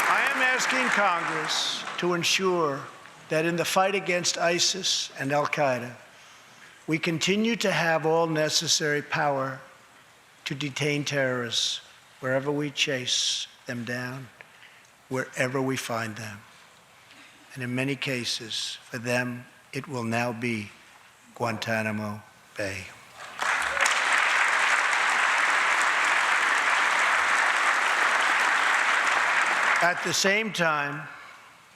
I am asking Congress to ensure that in the fight against ISIS and al-Qaeda, we continue to have all necessary power to detain terrorists wherever we chase them down, wherever we find them. And in many cases, for them, it will now be Guantanamo Bay. At the same time,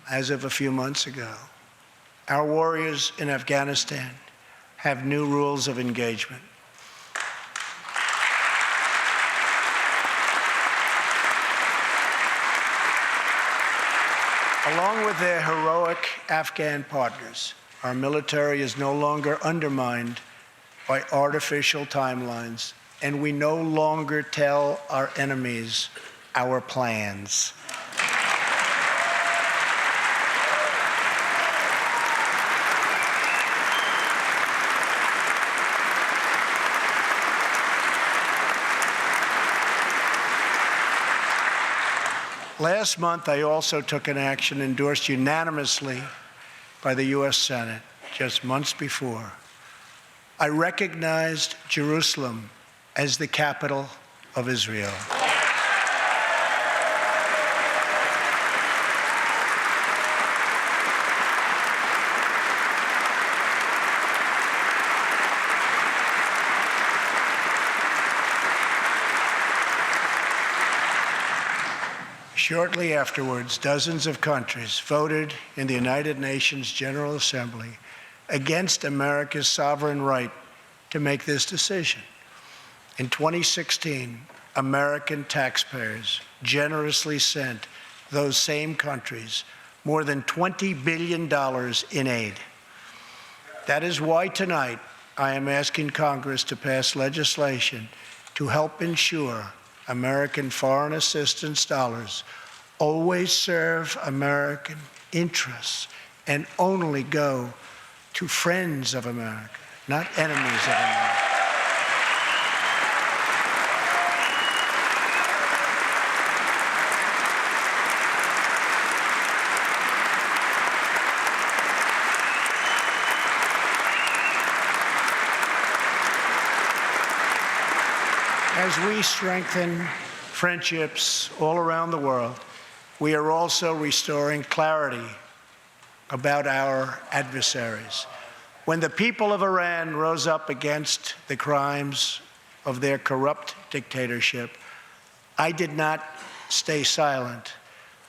as of a few months ago, our warriors in Afghanistan have new rules of engagement. Along with their heroic Afghan partners, our military is no longer undermined by artificial timelines, and we no longer tell our enemies our plans. Last month, I also took an action endorsed unanimously by the U.S. Senate just months before. I recognized Jerusalem as the capital of Israel. Shortly afterwards, dozens of countries voted in the United Nations General Assembly against America's sovereign right to make this decision. In 2016, American taxpayers generously sent those same countries more than $20 billion in aid. That is why tonight I am asking Congress to pass legislation to help ensure American foreign assistance dollars always serve American interests and only go to friends of America, not enemies of America. As we strengthen friendships all around the world, we are also restoring clarity about our adversaries. When the people of Iran rose up against the crimes of their corrupt dictatorship, I did not stay silent.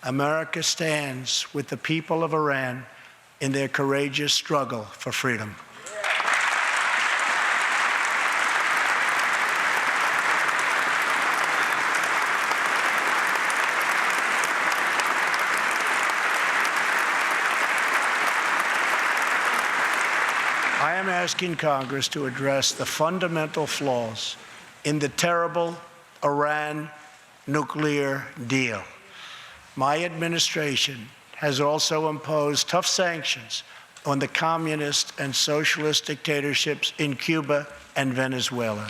America stands with the people of Iran in their courageous struggle for freedom. I am asking Congress to address the fundamental flaws in the terrible Iran nuclear deal. My administration has also imposed tough sanctions on the communist and socialist dictatorships in Cuba and Venezuela.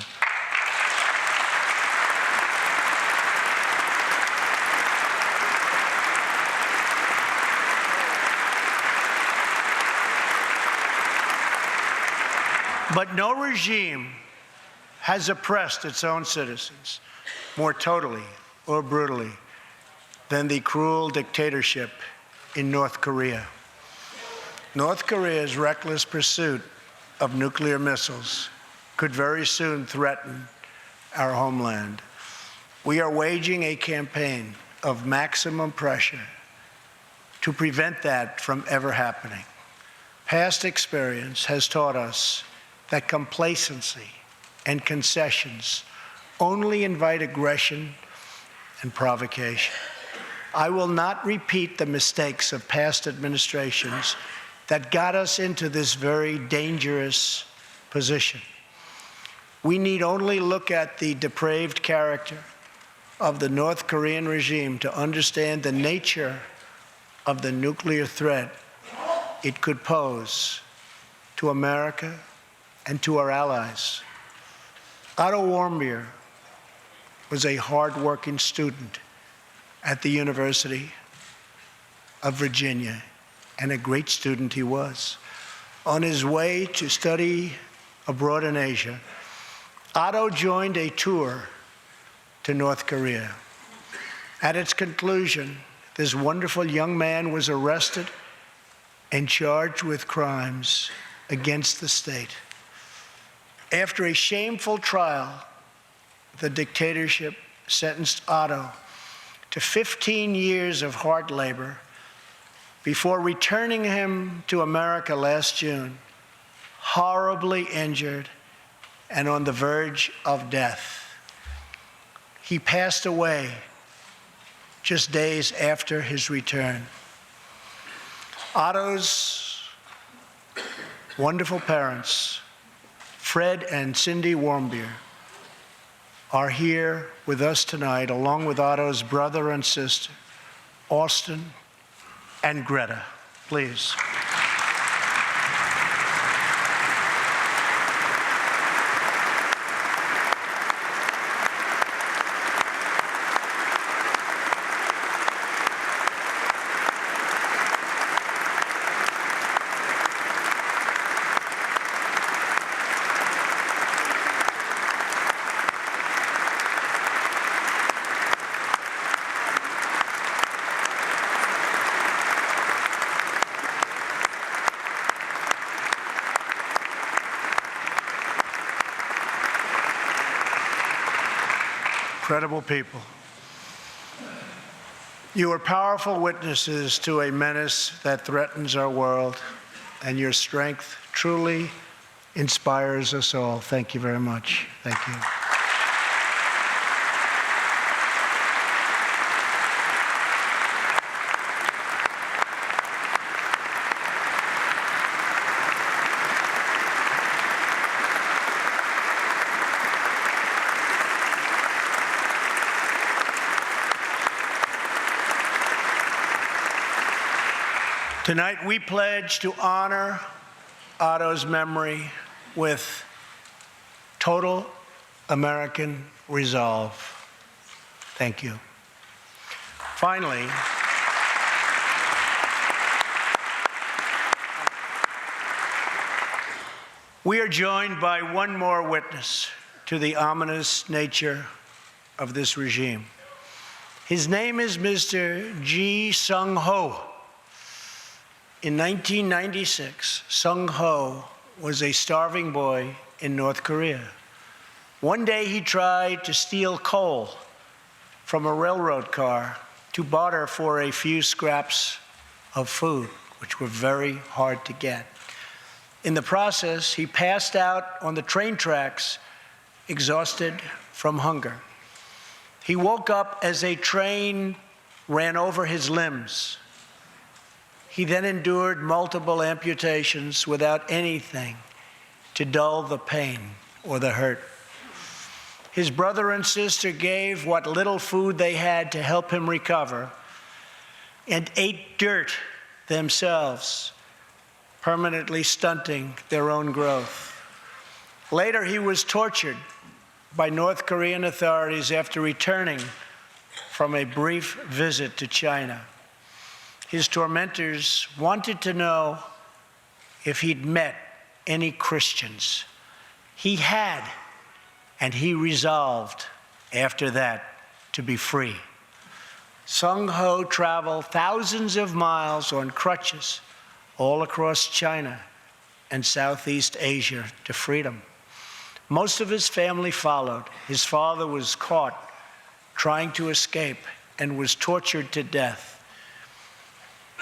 But no regime has oppressed its own citizens more totally or brutally than the cruel dictatorship in North Korea. North Korea's reckless pursuit of nuclear missiles could very soon threaten our homeland. We are waging a campaign of maximum pressure to prevent that from ever happening. Past experience has taught us that complacency and concessions only invite aggression and provocation. I will not repeat the mistakes of past administrations that got us into this very dangerous position. We need only look at the depraved character of the North Korean regime to understand the nature of the nuclear threat it could pose to America and to our allies. Otto Warmbier was a hard-working student at the University of Virginia, and a great student he was. On his way to study abroad in Asia, Otto joined a tour to North Korea. At its conclusion, this wonderful young man was arrested and charged with crimes against the state. After a shameful trial, the dictatorship sentenced Otto to 15 years of hard labor before returning him to America last June, horribly injured and on the verge of death. He passed away just days after his return. Otto's wonderful parents, Fred and Cindy Warmbier, are here with us tonight, along with Otto's brother and sister, Austin and Greta. Please. Incredible people. You are powerful witnesses to a menace that threatens our world, and your strength truly inspires us all. Thank you very much. Thank you. Tonight, we pledge to honor Otto's memory with total American resolve. Thank you. Finally, we are joined by one more witness to the ominous nature of this regime. His name is Mr. Ji Sung Ho. In 1996, Sung Ho was a starving boy in North Korea. One day he tried to steal coal from a railroad car to barter for a few scraps of food, which were very hard to get. In the process, he passed out on the train tracks, exhausted from hunger. He woke up as a train ran over his limbs. He then endured multiple amputations without anything to dull the pain or the hurt. His brother and sister gave what little food they had to help him recover and ate dirt themselves, permanently stunting their own growth. Later, he was tortured by North Korean authorities after returning from a brief visit to China. His tormentors wanted to know if he'd met any Christians. He had, and he resolved after that to be free. Sung Ho traveled thousands of miles on crutches all across China and Southeast Asia to freedom. Most of his family followed. His father was caught trying to escape and was tortured to death.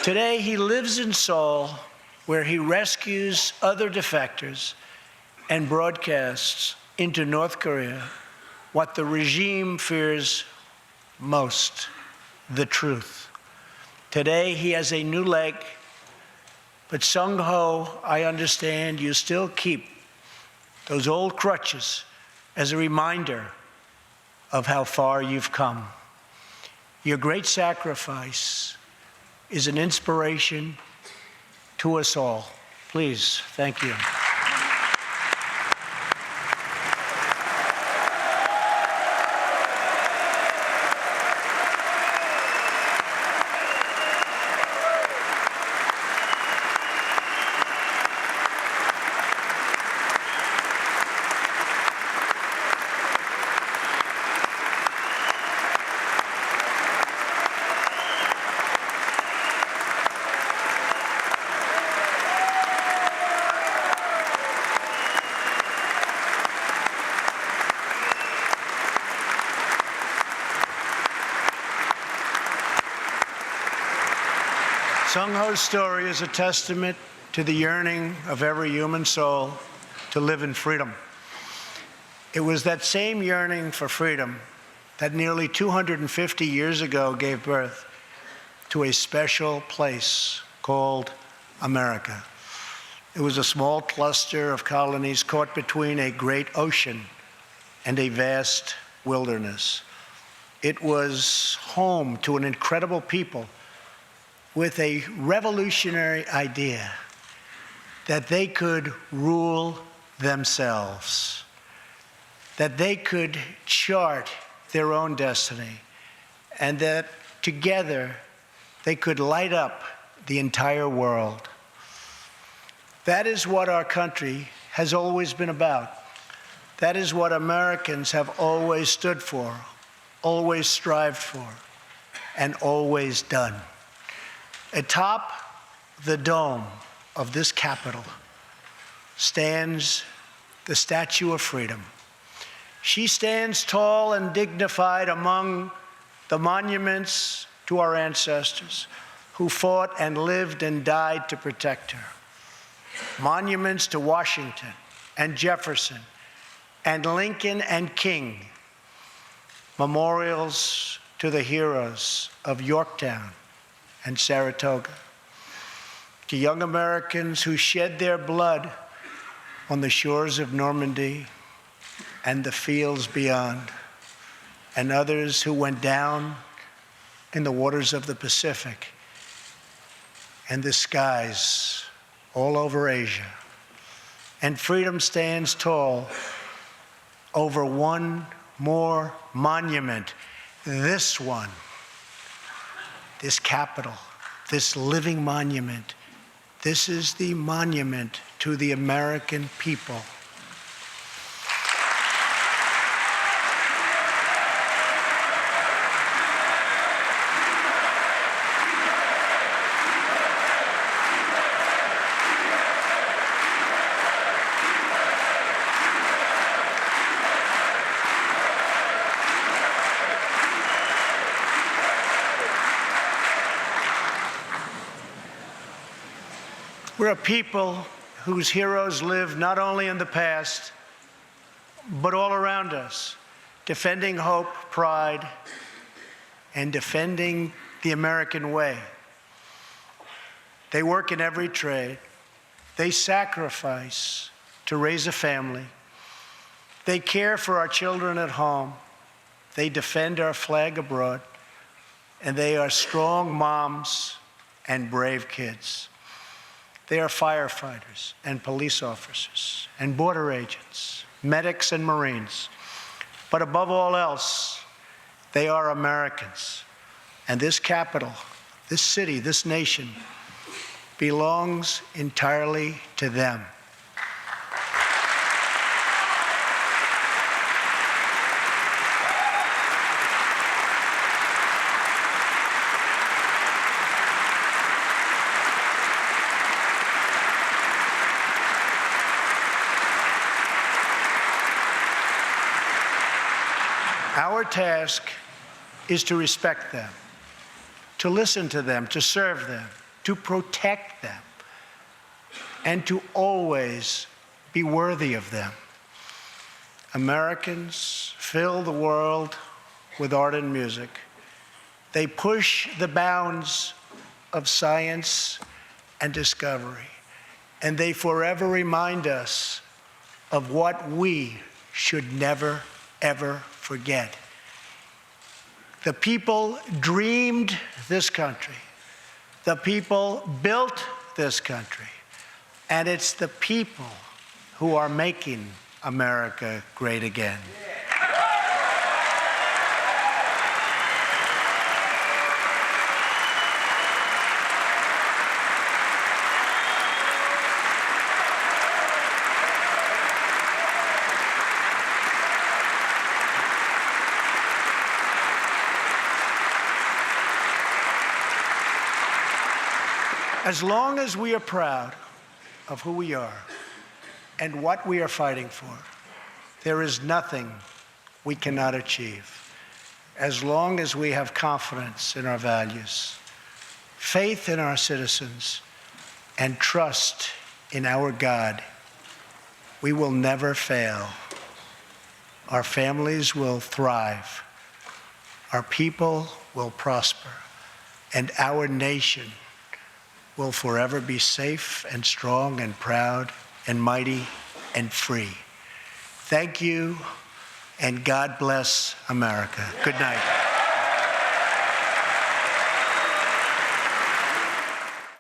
Today, he lives in Seoul, where he rescues other defectors and broadcasts into North Korea what the regime fears most: the truth. Today, he has a new leg, but Sung Ho, I understand you still keep those old crutches as a reminder of how far you've come. Your great sacrifice is an inspiration to us all. Please, thank you. Sung Ho's story is a testament to the yearning of every human soul to live in freedom. It was that same yearning for freedom that nearly 250 years ago gave birth to a special place called America. It was a small cluster of colonies caught between a great ocean and a vast wilderness. It was home to an incredible people with a revolutionary idea that they could rule themselves, that they could chart their own destiny, and that together they could light up the entire world. That is what our country has always been about. That is what Americans have always stood for, always strived for, and always done. Atop the dome of this Capitol stands the Statue of Freedom. She stands tall and dignified among the monuments to our ancestors who fought and lived and died to protect her. Monuments to Washington and Jefferson and Lincoln and King. Memorials to the heroes of Yorktown and Saratoga, to young Americans who shed their blood on the shores of Normandy and the fields beyond, and others who went down in the waters of the Pacific and the skies all over Asia. And freedom stands tall over one more monument, this one. This Capitol, this living monument, this is the monument to the American people. We're a people whose heroes live not only in the past, but all around us, defending hope, pride, and defending the American way. They work in every trade. They sacrifice to raise a family. They care for our children at home. They defend our flag abroad. And they are strong moms and brave kids. They are firefighters and police officers and border agents, medics and Marines. But above all else, they are Americans. And this capital, this city, this nation belongs entirely to them. Our task is to respect them, to listen to them, to serve them, to protect them, and to always be worthy of them. Americans fill the world with art and music. They push the bounds of science and discovery, and they forever remind us of what we should never, ever forget. The people dreamed this country. The people built this country. And it's the people who are making America great again. As long as we are proud of who we are and what we are fighting for, there is nothing we cannot achieve. As long as we have confidence in our values, faith in our citizens, and trust in our God, we will never fail. Our families will thrive. Our people will prosper. And our nation will forever be safe and strong and proud and mighty and free. Thank you, and God bless America. Good night.